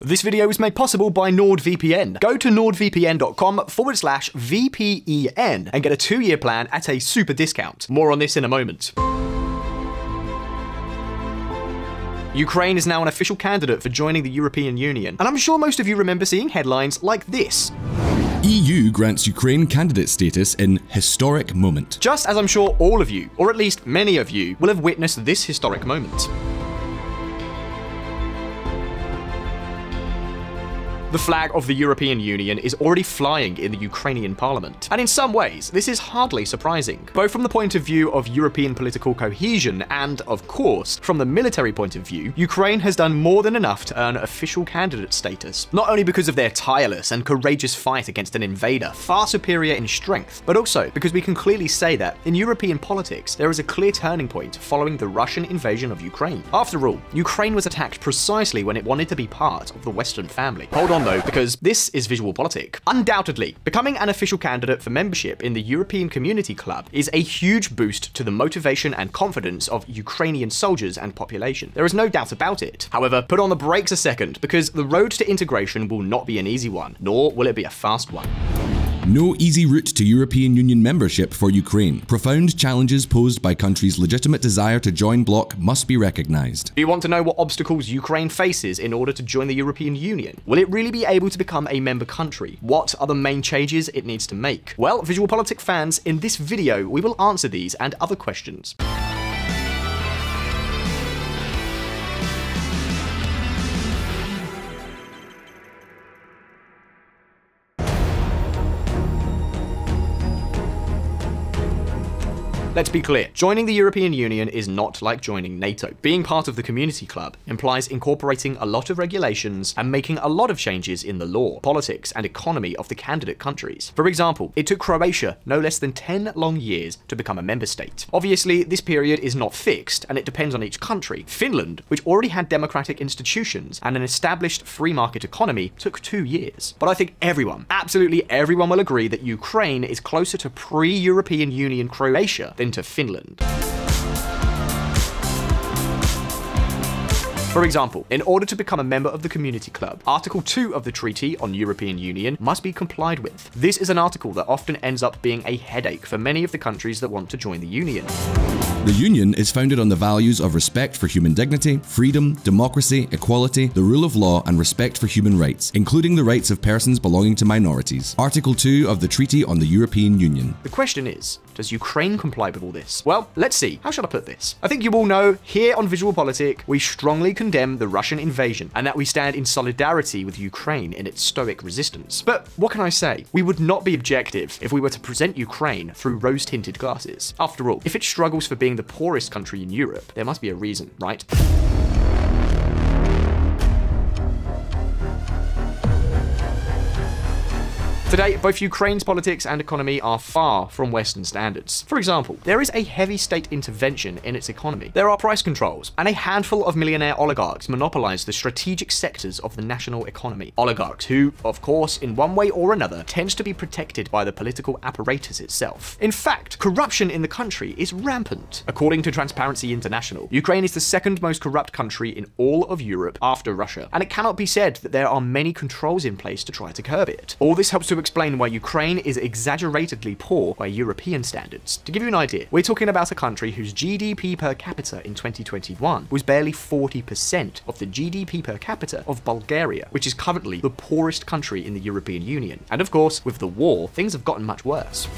This video was made possible by NordVPN. Go to nordvpn.com/VPEN and get a 2-year plan at a super discount. More on this in a moment. Ukraine is now an official candidate for joining the European Union, and I'm sure most of you remember seeing headlines like this. EU grants Ukraine candidate status in historic moment. Just as I'm sure all of you, or at least many of you, will have witnessed this historic moment. The flag of the European Union is already flying in the Ukrainian parliament. And in some ways, this is hardly surprising, both from the point of view of European political cohesion and, of course, from the military point of view. Ukraine has done more than enough to earn official candidate status, not only because of their tireless and courageous fight against an invader far superior in strength, but also because we can clearly say that in European politics, there is a clear turning point following the Russian invasion of Ukraine. After all, Ukraine was attacked precisely when it wanted to be part of the Western family. Hold on though, because this is VisualPolitik. Undoubtedly, becoming an official candidate for membership in the European Community Club is a huge boost to the motivation and confidence of Ukrainian soldiers and population. There is no doubt about it. However, put on the brakes a second, because the road to integration will not be an easy one, nor will it be a fast one. No easy route to European Union membership for Ukraine. Profound challenges posed by country's legitimate desire to join bloc must be recognized. Do you want to know what obstacles Ukraine faces in order to join the European Union? Will it really be able to become a member country? What are the main changes it needs to make? Well, VisualPolitik fans, in this video, we will answer these and other questions. Let's be clear, joining the European Union is not like joining NATO. Being part of the Community Club implies incorporating a lot of regulations and making a lot of changes in the law, politics, and economy of the candidate countries. For example, it took Croatia no less than 10 long years to become a member state. Obviously, this period is not fixed, and it depends on each country. Finland, which already had democratic institutions and an established free market economy, took 2 years. But I think everyone, absolutely everyone, will agree that Ukraine is closer to pre-European Union Croatia than to Finland. For example, in order to become a member of the Community Club, Article 2 of the Treaty on European Union must be complied with. This is an article that often ends up being a headache for many of the countries that want to join the Union. The Union is founded on the values of respect for human dignity, freedom, democracy, equality, the rule of law, and respect for human rights, including the rights of persons belonging to minorities. Article 2 of the Treaty on the European Union. The question is, does Ukraine comply with all this? Well, let's see. How should I put this? I think you all know, here on VisualPolitik, we strongly condemn the Russian invasion, and that we stand in solidarity with Ukraine in its stoic resistance. But what can I say? We would not be objective if we were to present Ukraine through rose-tinted glasses. After all, if it struggles for being the poorest country in Europe, there must be a reason, right? Today, both Ukraine's politics and economy are far from Western standards. For example, there is a heavy state intervention in its economy. There are price controls, and a handful of millionaire oligarchs monopolize the strategic sectors of the national economy. Oligarchs who, of course, in one way or another, tends to be protected by the political apparatus itself. In fact, corruption in the country is rampant. According to Transparency International, Ukraine is the second most corrupt country in all of Europe after Russia, and it cannot be said that there are many controls in place to try to curb it. All this helps to explain why Ukraine is exaggeratedly poor by European standards. To give you an idea, we're talking about a country whose GDP per capita in 2021 was barely 40% of the GDP per capita of Bulgaria, which is currently the poorest country in the European Union. And of course, with the war, things have gotten much worse.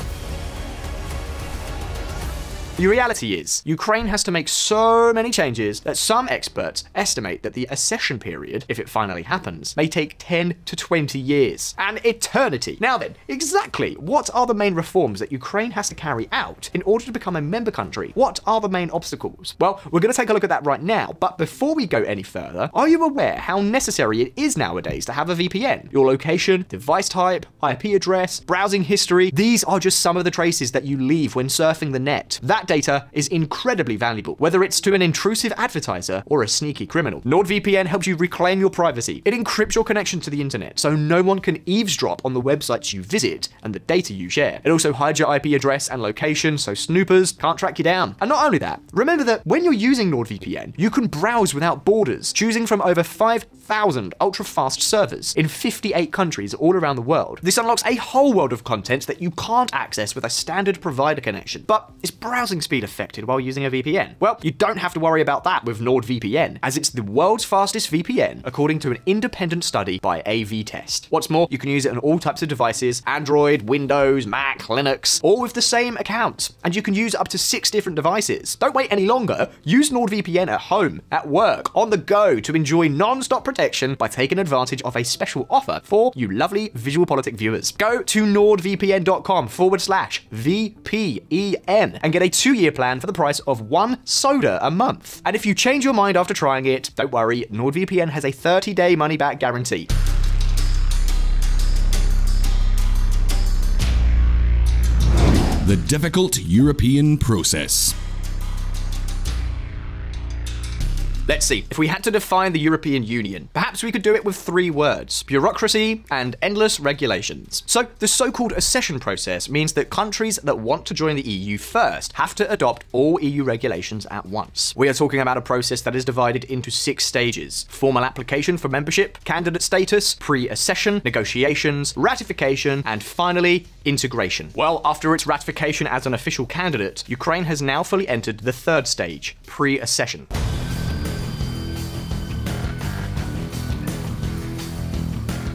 The reality is, Ukraine has to make so many changes that some experts estimate that the accession period, if it finally happens, may take 10 to 20 years. An eternity. Now then, exactly what are the main reforms that Ukraine has to carry out in order to become a member country? What are the main obstacles? Well, we're going to take a look at that right now, but before we go any further, are you aware how necessary it is nowadays to have a VPN? Your location, device type, IP address, browsing history, these are just some of the traces that you leave when surfing the net. That data is incredibly valuable, whether it's to an intrusive advertiser or a sneaky criminal. NordVPN helps you reclaim your privacy. It encrypts your connection to the internet, so no one can eavesdrop on the websites you visit and the data you share. It also hides your IP address and location, so snoopers can't track you down. And not only that, remember that when you're using NordVPN, you can browse without borders, choosing from over 5,000 ultra-fast servers in 58 countries all around the world. This unlocks a whole world of content that you can't access with a standard provider connection. But is browsing speed affected while using a VPN? Well, you don't have to worry about that with NordVPN, as it's the world's fastest VPN, according to an independent study by AV-Test. What's more, you can use it on all types of devices: Android, Windows, Mac, Linux, all with the same account. And you can use up to 6 different devices. Don't wait any longer. Use NordVPN at home, at work, on the go to enjoy non-stop protection by taking advantage of a special offer for you lovely VisualPolitik viewers. Go to nordvpn.com/VPEN and get a 2-year plan for the price of 1 soda a month. And if you change your mind after trying it, don't worry, NordVPN has a 30-day money-back guarantee. The difficult European process. Let's see, if we had to define the European Union, perhaps we could do it with 3 words: bureaucracy and endless regulations. So the so-called accession process means that countries that want to join the EU first have to adopt all EU regulations at once. We are talking about a process that is divided into 6 stages: formal application for membership, candidate status, pre-accession, negotiations, ratification, and finally, integration. Well, after its ratification as an official candidate, Ukraine has now fully entered the 3rd stage, pre-accession.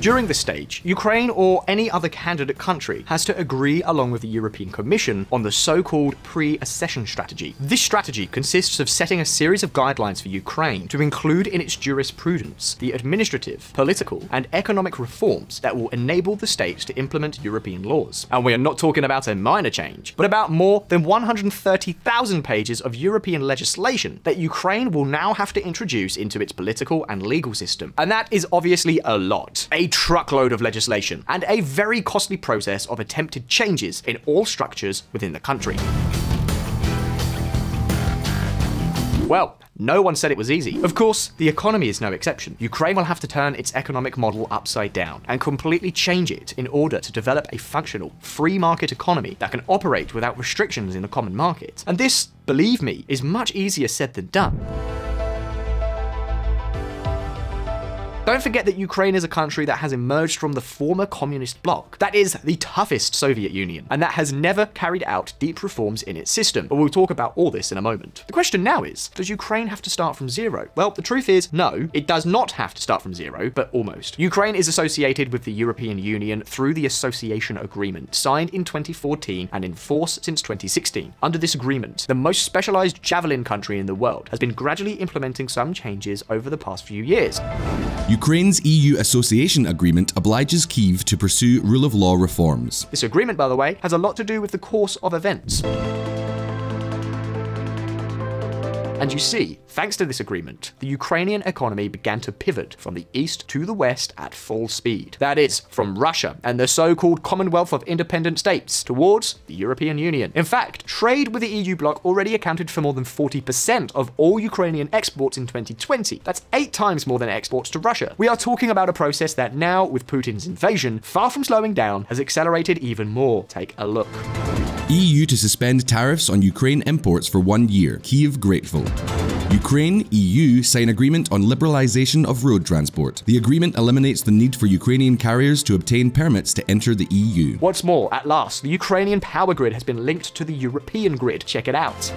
During this stage, Ukraine or any other candidate country has to agree along with the European Commission on the so-called pre-accession strategy. This strategy consists of setting a series of guidelines for Ukraine to include in its jurisprudence the administrative, political, and economic reforms that will enable the state to implement European laws. And we are not talking about a minor change, but about more than 130,000 pages of European legislation that Ukraine will now have to introduce into its political and legal system. And that is obviously a lot. A truckload of legislation, and a very costly process of attempted changes in all structures within the country. Well, no one said it was easy. Of course, the economy is no exception. Ukraine will have to turn its economic model upside down and completely change it in order to develop a functional, free market economy that can operate without restrictions in the common market. And this, believe me, is much easier said than done. Don't forget that Ukraine is a country that has emerged from the former communist bloc. That is the toughest Soviet Union, and that has never carried out deep reforms in its system. But we'll talk about all this in a moment. The question now is, does Ukraine have to start from zero? Well, the truth is, no, it does not have to start from zero, but almost. Ukraine is associated with the European Union through the Association Agreement, signed in 2014 and in force since 2016. Under this agreement, the most specialized javelin country in the world has been gradually implementing some changes over the past few years. Ukraine's EU Association Agreement obliges Kyiv to pursue rule of law reforms. This agreement, by the way, has a lot to do with the course of events. And you see, thanks to this agreement, the Ukrainian economy began to pivot from the east to the west at full speed. That is, from Russia and the so-called Commonwealth of Independent States towards the European Union. In fact, trade with the EU bloc already accounted for more than 40% of all Ukrainian exports in 2020. That's 8 times more than exports to Russia. We are talking about a process that now, with Putin's invasion, far from slowing down, has accelerated even more. Take a look. EU to suspend tariffs on Ukraine imports for 1 year. Kyiv grateful. Ukraine, EU sign agreement on liberalization of road transport. The agreement eliminates the need for Ukrainian carriers to obtain permits to enter the EU. What's more, at last, the Ukrainian power grid has been linked to the European grid. Check it out.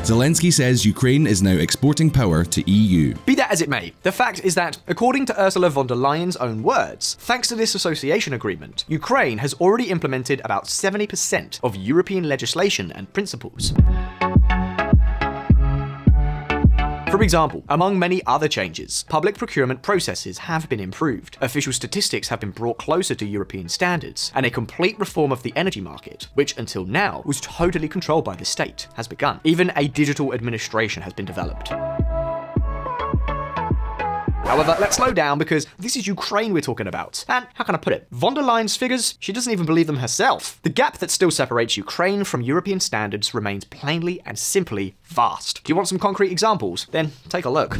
Zelensky says Ukraine is now exporting power to EU. Be that as it may, the fact is that, according to Ursula von der Leyen's own words, thanks to this association agreement, Ukraine has already implemented about 70% of European legislation and principles. For example, among many other changes, public procurement processes have been improved, official statistics have been brought closer to European standards, and a complete reform of the energy market, which until now was totally controlled by the state, has begun. Even a digital administration has been developed. However, let's slow down because this is Ukraine we're talking about. And how can I put it? Von der Leyen's figures, she doesn't even believe them herself. The gap that still separates Ukraine from European standards remains plainly and simply vast. Do you want some concrete examples? Then take a look.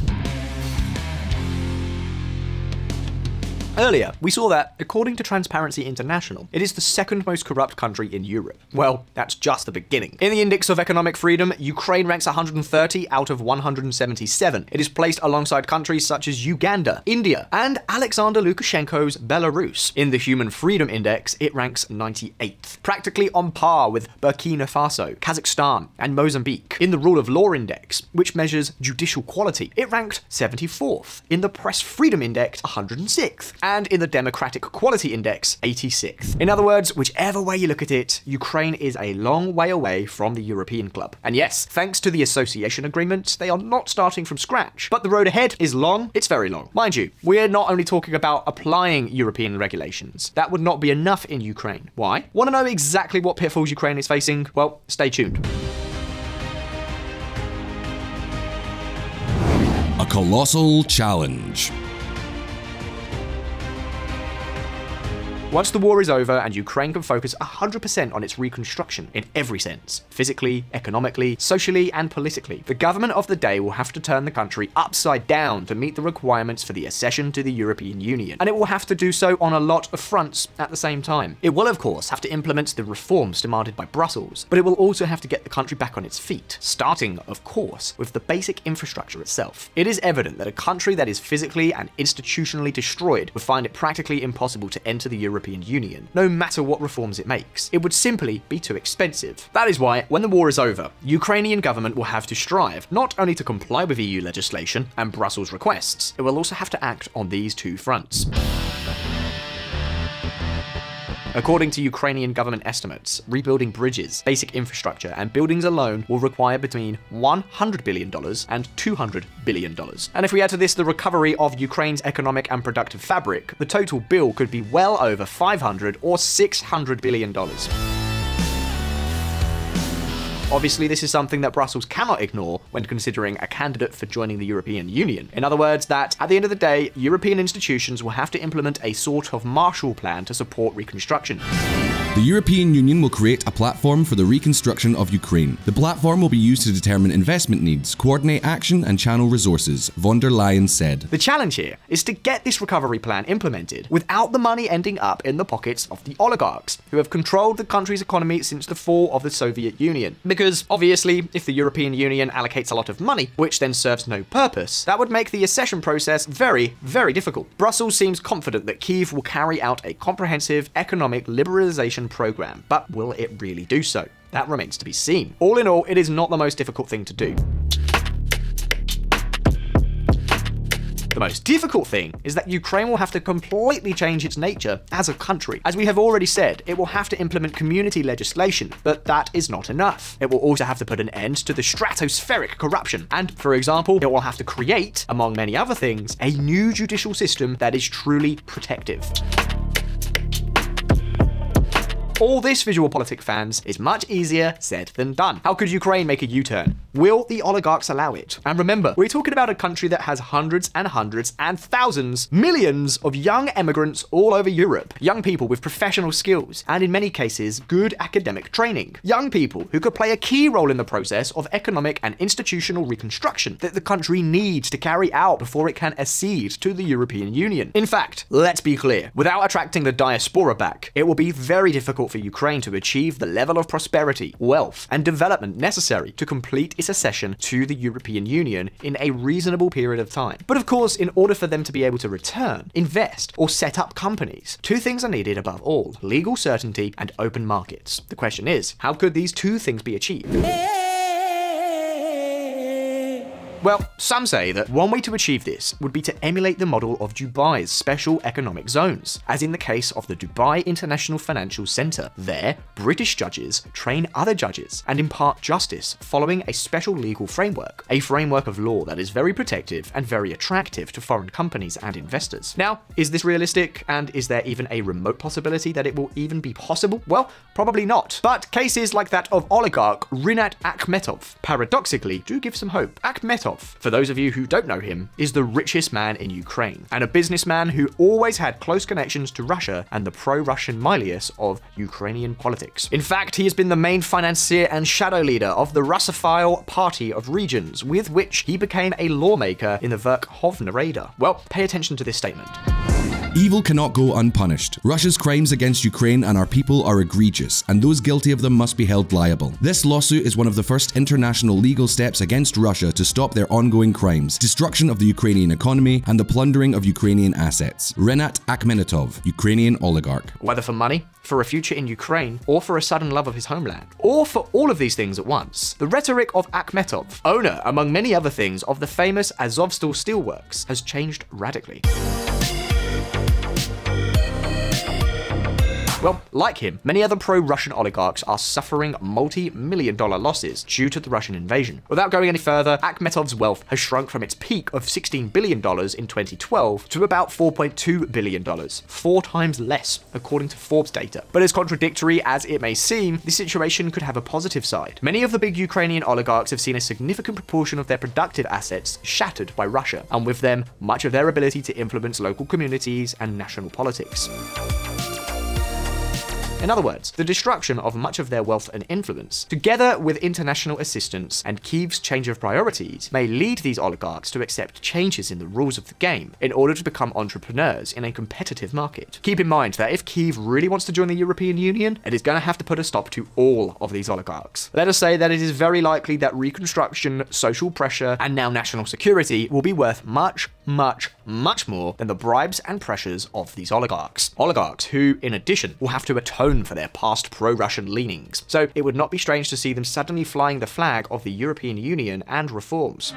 Earlier, we saw that, according to Transparency International, it is the second most corrupt country in Europe. Well, that's just the beginning. In the Index of Economic Freedom, Ukraine ranks 130 out of 177. It is placed alongside countries such as Uganda, India, and Alexander Lukashenko's Belarus. In the Human Freedom Index, it ranks 98th, practically on par with Burkina Faso, Kazakhstan, and Mozambique. In the Rule of Law Index, which measures judicial quality, it ranked 74th. In the Press Freedom Index, 106th. And in the Democratic Quality Index, 86th. In other words, whichever way you look at it, Ukraine is a long way away from the European club. And yes, thanks to the association agreement, they are not starting from scratch. But the road ahead is long, it's very long. Mind you, we're not only talking about applying European regulations. That would not be enough in Ukraine. Why? Want to know exactly what pitfalls Ukraine is facing? Well, stay tuned. A colossal challenge. Once the war is over and Ukraine can focus 100% on its reconstruction in every sense, physically, economically, socially, and politically, the government of the day will have to turn the country upside down to meet the requirements for the accession to the European Union. And it will have to do so on a lot of fronts at the same time. It will, of course, have to implement the reforms demanded by Brussels, but it will also have to get the country back on its feet, starting, of course, with the basic infrastructure itself. It is evident that a country that is physically and institutionally destroyed would find it practically impossible to enter the European Union, no matter what reforms it makes. It would simply be too expensive. That is why, when the war is over, Ukrainian government will have to strive not only to comply with EU legislation and Brussels requests, it will also have to act on these two fronts. According to Ukrainian government estimates, rebuilding bridges, basic infrastructure, and buildings alone will require between $100 billion and $200 billion. And if we add to this the recovery of Ukraine's economic and productive fabric, the total bill could be well over $500 or $600 billion. Obviously, this is something that Brussels cannot ignore when considering a candidate for joining the European Union. In other words, that at the end of the day, European institutions will have to implement a sort of Marshall Plan to support reconstruction. The European Union will create a platform for the reconstruction of Ukraine. The platform will be used to determine investment needs, coordinate action, and channel resources, von der Leyen said. The challenge here is to get this recovery plan implemented without the money ending up in the pockets of the oligarchs, who have controlled the country's economy since the fall of the Soviet Union. Because, obviously, if the European Union allocates a lot of money, which then serves no purpose, that would make the accession process very, very difficult. Brussels seems confident that Kyiv will carry out a comprehensive economic liberalization program, but will it really do so? That remains to be seen. All in all, it is not the most difficult thing to do. The most difficult thing is that Ukraine will have to completely change its nature as a country. As we have already said, it will have to implement community legislation, but that is not enough. It will also have to put an end to the stratospheric corruption. And, for example, it will have to create, among many other things, a new judicial system that is truly protective. All this, VisualPolitik fans, is much easier said than done. How could Ukraine make a U-turn? Will the oligarchs allow it? And remember, we're talking about a country that has hundreds and hundreds and thousands, millions of young immigrants all over Europe. Young people with professional skills, and in many cases, good academic training. Young people who could play a key role in the process of economic and institutional reconstruction that the country needs to carry out before it can accede to the European Union. In fact, let's be clear, without attracting the diaspora back, it will be very difficult for Ukraine to achieve the level of prosperity, wealth, and development necessary to complete its accession to the European Union in a reasonable period of time. But of course, in order for them to be able to return, invest, or set up companies, two things are needed above all: legal certainty and open markets. The question is, how could these two things be achieved? Well, some say that one way to achieve this would be to emulate the model of Dubai's special economic zones, as in the case of the Dubai International Financial Centre. There, British judges train other judges and impart justice following a special legal framework, a framework of law that is very protective and very attractive to foreign companies and investors. Now, is this realistic, and is there even a remote possibility that it will even be possible? Well, probably not. But cases like that of oligarch Rinat Akhmetov, paradoxically, do give some hope. Akhmetov Akhmetov, for those of you who don't know him, is the richest man in Ukraine, and a businessman who always had close connections to Russia and the pro-Russian milieu of Ukrainian politics. In fact, he has been the main financier and shadow leader of the Russophile Party of Regions, with which he became a lawmaker in the Verkhovna Rada. Well, pay attention to this statement. Evil cannot go unpunished. Russia's crimes against Ukraine and our people are egregious, and those guilty of them must be held liable. This lawsuit is one of the first international legal steps against Russia to stop their ongoing crimes, destruction of the Ukrainian economy, and the plundering of Ukrainian assets. Renat Akhmetov, Ukrainian oligarch. Whether for money, for a future in Ukraine, or for a sudden love of his homeland, or for all of these things at once, the rhetoric of Akhmetov, owner, among many other things, of the famous Azovstal steelworks, has changed radically. Well, like him, many other pro-Russian oligarchs are suffering multi-million-dollar losses due to the Russian invasion. Without going any further, Akhmetov's wealth has shrunk from its peak of $16 billion in 2012 to about $4.2 billion, 4 times less, according to Forbes data. But as contradictory as it may seem, this situation could have a positive side. Many of the big Ukrainian oligarchs have seen a significant proportion of their productive assets shattered by Russia, and with them, much of their ability to influence local communities and national politics. In other words, the destruction of much of their wealth and influence, together with international assistance and Kyiv's change of priorities, may lead these oligarchs to accept changes in the rules of the game in order to become entrepreneurs in a competitive market. Keep in mind that if Kyiv really wants to join the European Union, it is going to have to put a stop to all of these oligarchs. Let us say that it is very likely that reconstruction, social pressure, and now national security will be worth much more than the bribes and pressures of these oligarchs. Oligarchs who, in addition, will have to atone for their past pro-Russian leanings. So it would not be strange to see them suddenly flying the flag of the European Union and reforms.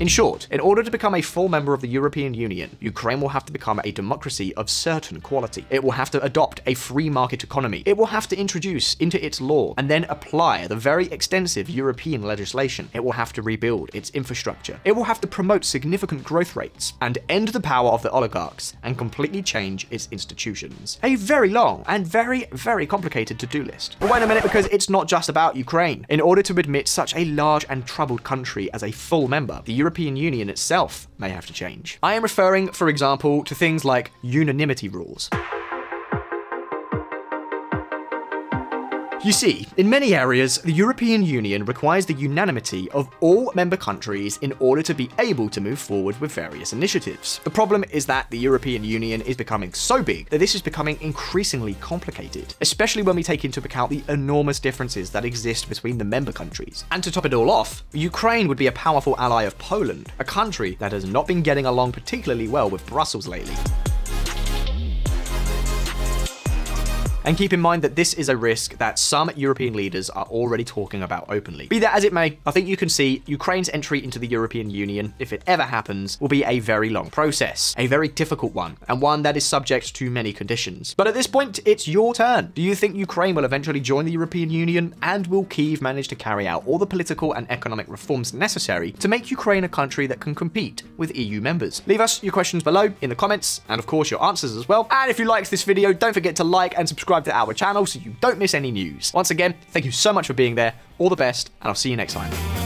In short, in order to become a full member of the European Union, Ukraine will have to become a democracy of certain quality. It will have to adopt a free market economy. It will have to introduce into its law and then apply the very extensive European legislation. It will have to rebuild its infrastructure. It will have to promote significant growth rates and end the power of the oligarchs and completely change its institutions. A very long and very complicated to-do list. But wait a minute, because it's not just about Ukraine. In order to admit such a large and troubled country as a full member, the European Union itself may have to change. I am referring, for example, to things like unanimity rules. You see, in many areas, the European Union requires the unanimity of all member countries in order to be able to move forward with various initiatives. The problem is that the European Union is becoming so big that this is becoming increasingly complicated, especially when we take into account the enormous differences that exist between the member countries. And to top it all off, Ukraine would be a powerful ally of Poland, a country that has not been getting along particularly well with Brussels lately. And keep in mind that this is a risk that some European leaders are already talking about openly. Be that as it may, I think you can see Ukraine's entry into the European Union, if it ever happens, will be a very long process, a very difficult one, and one that is subject to many conditions. But at this point, it's your turn. Do you think Ukraine will eventually join the European Union, and will Kyiv manage to carry out all the political and economic reforms necessary to make Ukraine a country that can compete with EU members? Leave us your questions below in the comments, and of course your answers as well. And if you liked this video, don't forget to like and subscribe to our channel so you don't miss any news. Once again, thank you so much for being there, all the best, and I'll see you next time.